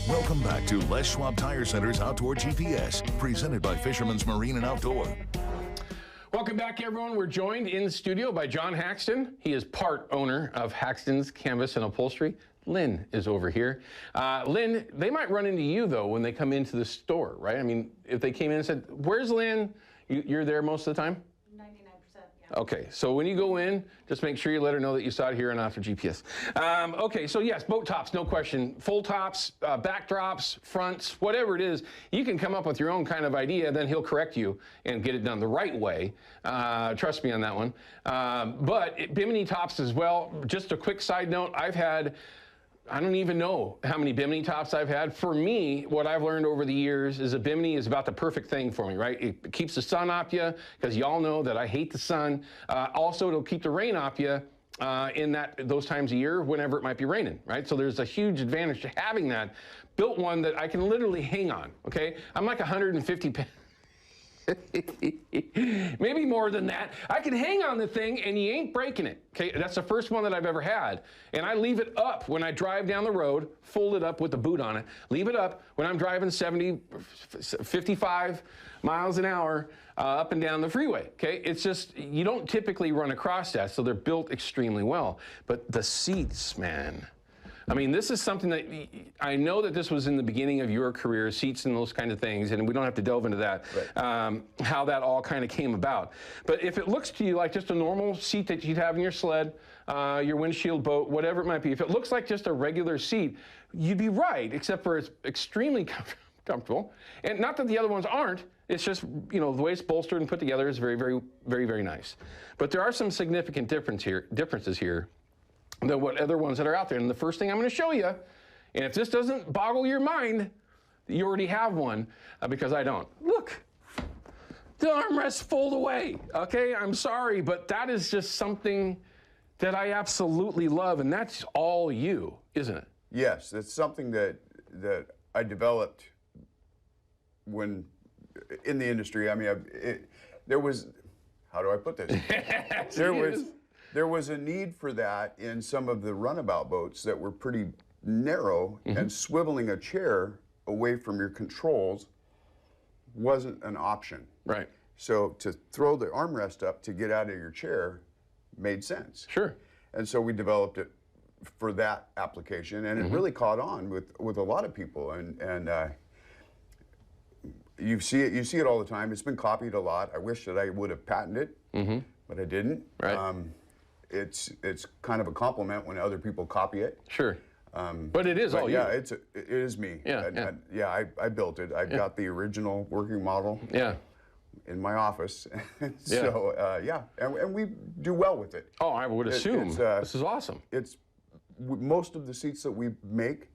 Welcome back to Les Schwab Tire Center's Outdoor GPS, presented by Fisherman's Marine and Outdoor. Welcome back, everyone. We're joined in the studio by John Haxton. He is part owner of Haxton's Canvas and Upholstery. Lynn is over here. Lynn, they might run into you, though, when they come into the store, right? I mean, if they came in and said, where's Lynn? You're there most of the time? 99%, yeah. Okay, so when you go in, just make sure you let her know that you saw it here on After GPS. Okay, so yes, boat tops, no question. Full tops, backdrops, fronts, whatever it is, you can come up with your own kind of idea, then he'll correct you and get it done the right way. Trust me on that one. But bimini tops as well. Just a quick side note, I don't even know how many bimini tops I've had. For me, what I've learned over the years is a bimini is about the perfect thing for me, right? It keeps the sun off you, because y'all know that I hate the sun. Also, it'll keep the rain off you in those times of year whenever it might be raining, right? So there's a huge advantage to having that. Built one that I can literally hang on, okay? I'm like 150 pounds. Maybe more than that. I can hang on the thing and you ain't breaking it. Okay, that's the first one that I've ever had. And I leave it up when I drive down the road, fold it up with the boot on it, leave it up when I'm driving 55 miles an hour up and down the freeway. Okay, it's just, you don't typically run across that, so they're built extremely well. But the seats, man. I mean, this is something that I know that this was in the beginning of your career, seats and those kind of things, and we don't have to delve into that, right. How that all kind of came about. But if it looks to you like just a normal seat that you'd have in your sled, your windshield boat, whatever it might be, if it looks like just a regular seat, you'd be right, except for it's extremely comfortable. And not that the other ones aren't, it's just, you know, the way it's bolstered and put together is very, very, very, very nice. But there are some significant differences here than what other ones that are out there. And the first thing I'm going to show you, and if this doesn't boggle your mind, you already have one, because I don't. Look, the armrests fold away. Okay, I'm sorry, but that is just something that I absolutely love, and that's all you, isn't it? Yes, it's something that I developed when in the industry. I mean, there was, how do I put this? There was a need for that in some of the runabout boats that were pretty narrow, and swiveling a chair away from your controls wasn't an option. Right. So to throw the armrest up to get out of your chair made sense. Sure. And so we developed it for that application, and it really caught on with a lot of people. And you see it all the time. It's been copied a lot. I wish that I would have patented it, but I didn't. Right. It's kind of a compliment when other people copy it. Sure. But it is all you. Yeah, it is me. Yeah, I built it. I've got the original working model. Yeah. In my office. So and we do well with it. Oh, I would assume. This is awesome. It's most of the seats that we make,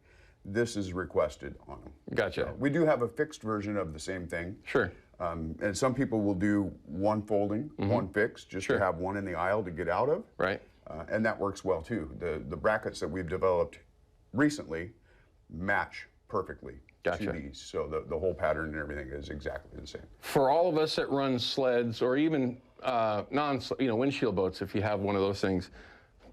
this is requested on them. Gotcha. So we do have a fixed version of the same thing. Sure. And some people will do one folding, one fixed, just to have one in the aisle to get out of. Right. And that works well too. The brackets that we've developed recently match perfectly to these. So the whole pattern and everything is exactly the same. For all of us that run sleds or even windshield boats, if you have one of those things,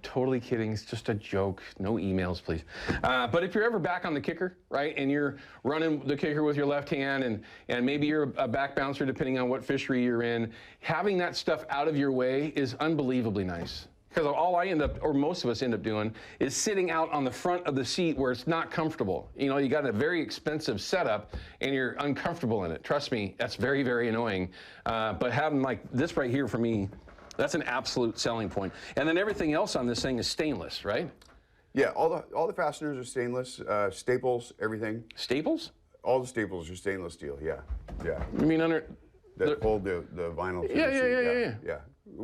totally kidding, it's just a joke, no emails please. But if you're ever back on the kicker, right, and you're running the kicker with your left hand and maybe you're a back bouncer depending on what fishery you're in, having that stuff out of your way is unbelievably nice. Because all I end up, or most of us end up doing, is sitting out on the front of the seat where it's not comfortable. You know, you got a very expensive setup and you're uncomfortable in it. Trust me, that's very, very annoying. But having like this right here for me, that's an absolute selling point. And then everything else on this thing is stainless, right? Yeah, all the fasteners are stainless, staples, everything. Staples? All the staples are stainless steel, yeah. You mean under... That hold the vinyl to the seat. Yeah.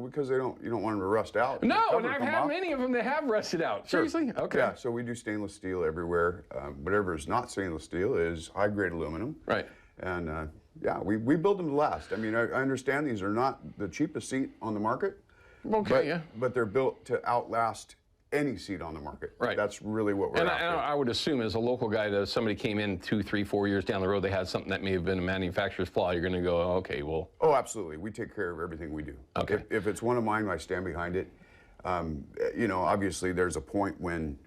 Because you don't want them to rust out. No, and I've had many of them that have rusted out. Sure. Seriously? Okay. Yeah, so we do stainless steel everywhere. Whatever is not stainless steel is high-grade aluminum. Right. And we build them to last. I mean, I understand these are not the cheapest seat on the market. Okay, but they're built to outlast any seat on the market. Right. That's really what we're after. And I would assume as a local guy that if somebody came in 2, 3, 4 years down the road, they had something that may have been a manufacturer's flaw, you're going to go, okay, well. Oh, absolutely. We take care of everything we do. Okay. If it's one of mine, I stand behind it. Obviously there's a point when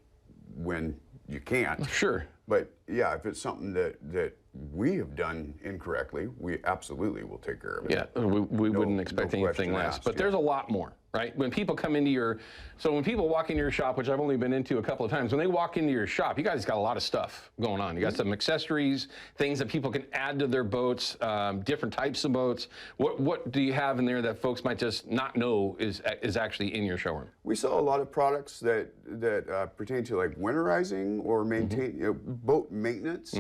you can't. Sure. But yeah, if it's something that we have done incorrectly, we absolutely will take care of it. Yeah, we wouldn't expect anything less. asked, But there's a lot more, right? When people come into when people walk into your shop, which I've only been into a couple of times, when they walk into your shop, you guys got a lot of stuff going on. You got some accessories, things that people can add to their boats, different types of boats. What do you have in there that folks might just not know is actually in your showroom? We sell a lot of products that pertain to like winterizing or maintain boat maintenance.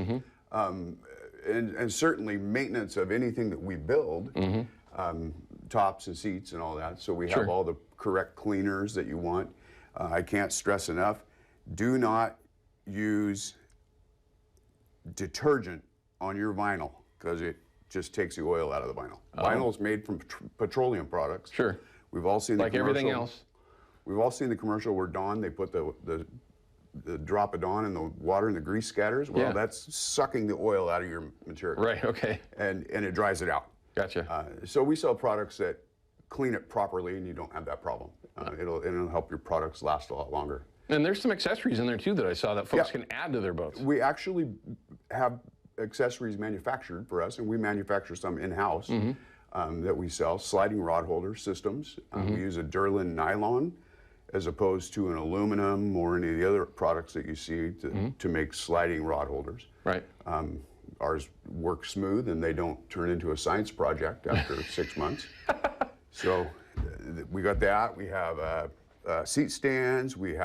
And certainly maintenance of anything that we build, tops and seats and all that. So we have all the correct cleaners that you want. I can't stress enough, do not use detergent on your vinyl because it just takes the oil out of the vinyl. Vinyl is made from petroleum products. Sure. We've all seen the like commercial. Everything else. We've all seen the commercial where Dawn, they put the drop of Dawn in the water and the grease scatters. Well, that's sucking the oil out of your material. Right, okay. And it dries it out. Gotcha. So we sell products that clean it properly and you don't have that problem. It'll help your products last a lot longer. And there's some accessories in there too that I saw that folks can add to their boats. We actually have accessories manufactured for us, and we manufacture some in-house that we sell. Sliding rod holder systems. We use a Durlin nylon as opposed to an aluminum or any of the other products that you see to make sliding rod holders. Right. Ours work smooth and they don't turn into a science project after 6 months. So we got that. We have seat stands. We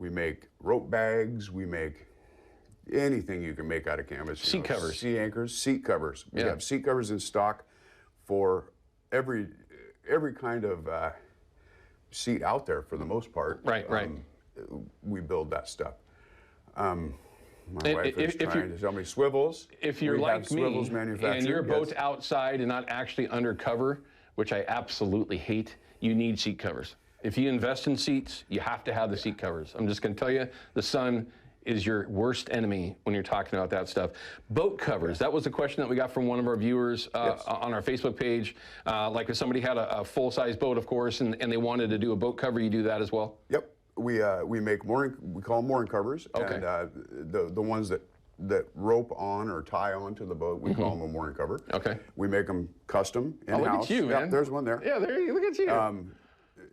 make rope bags. We make anything you can make out of canvas. Seat covers. Sea anchors, seat covers. We have seat covers in stock for every kind of seat out there for the most part. Right. We build that stuff. My wife is trying to tell me swivels. If you're like me and your boat's outside and not actually undercover, which I absolutely hate, you need seat covers. If you invest in seats, you have to have the seat covers. I'm just going to tell you, the sun is your worst enemy when you're talking about that stuff. Boat covers, that was a question that we got from one of our viewers on our Facebook page. Like if somebody had a full-size boat, of course, and they wanted to do a boat cover, you do that as well? Yep. We make mooring, we call them mooring covers, and the ones that rope on or tie onto the boat, we call them a mooring cover. Okay. We make them custom in-house. Oh, look at you, man. Yep, there's one there. Yeah, there you look at you.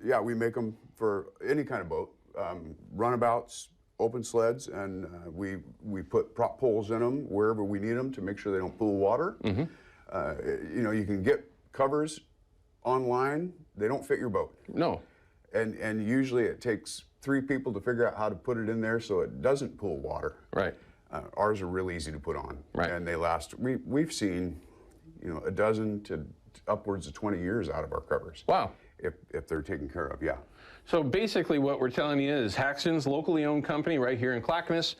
Yeah, we make them for any kind of boat, runabouts, open sleds, and we put prop poles in them wherever we need them to make sure they don't pool water. You know, you can get covers online. They don't fit your boat. No. And usually it takes 3 people to figure out how to put it in there so it doesn't pool water. Right. Ours are really easy to put on. Right. And they last, we've seen, you know, a dozen to upwards of 20 years out of our covers. Wow. If they're taken care of, yeah. So basically what we're telling you is Haxton's, locally owned company right here in Clackamas.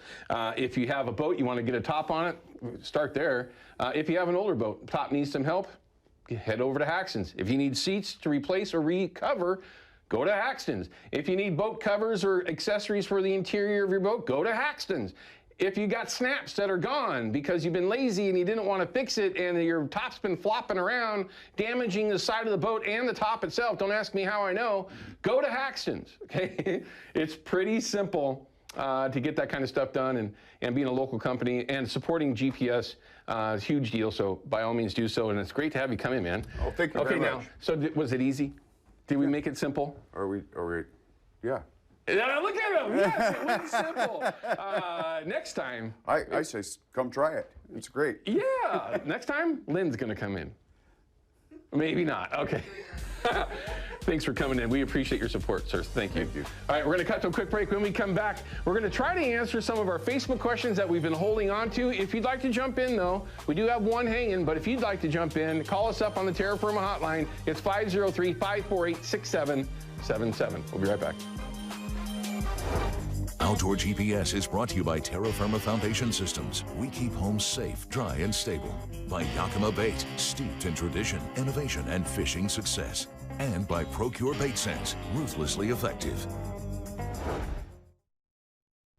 If you have a boat, you want to get a top on it, start there. If you have an older boat, top needs some help, head over to Haxton's. If you need seats to replace or recover, go to Haxton's. If you need boat covers or accessories for the interior of your boat, go to Haxton's. If you got snaps that are gone because you've been lazy and you didn't want to fix it and your top's been flopping around, damaging the side of the boat and the top itself, don't ask me how I know, go to Haxton's, okay? It's pretty simple to get that kind of stuff done, and being a local company and supporting GPS is a huge deal, so by all means do so, and it's great to have you come in, man. Oh, thank you very much. Now, so was it easy? Did we make it simple? Are we, yeah. Look at him. Yes, it was simple. Next time. I say, come try it. It's great. Yeah. Next time, Lynn's going to come in. Maybe not. Okay. Thanks for coming in. We appreciate your support, sir. Thank you. Thank you. All right, we're going to cut to a quick break. When we come back, we're going to try to answer some of our Facebook questions that we've been holding on to. If you'd like to jump in, though, we do have one hanging, but if you'd like to jump in, call us up on the Terra Firma hotline. It's 503-548-6777. We'll be right back. Outdoor GPS is brought to you by Terra Firma Foundation Systems. We keep homes safe, dry, and stable. By Yakima Bait, steeped in tradition, innovation, and fishing success. And by Procure Bait Sense, ruthlessly effective.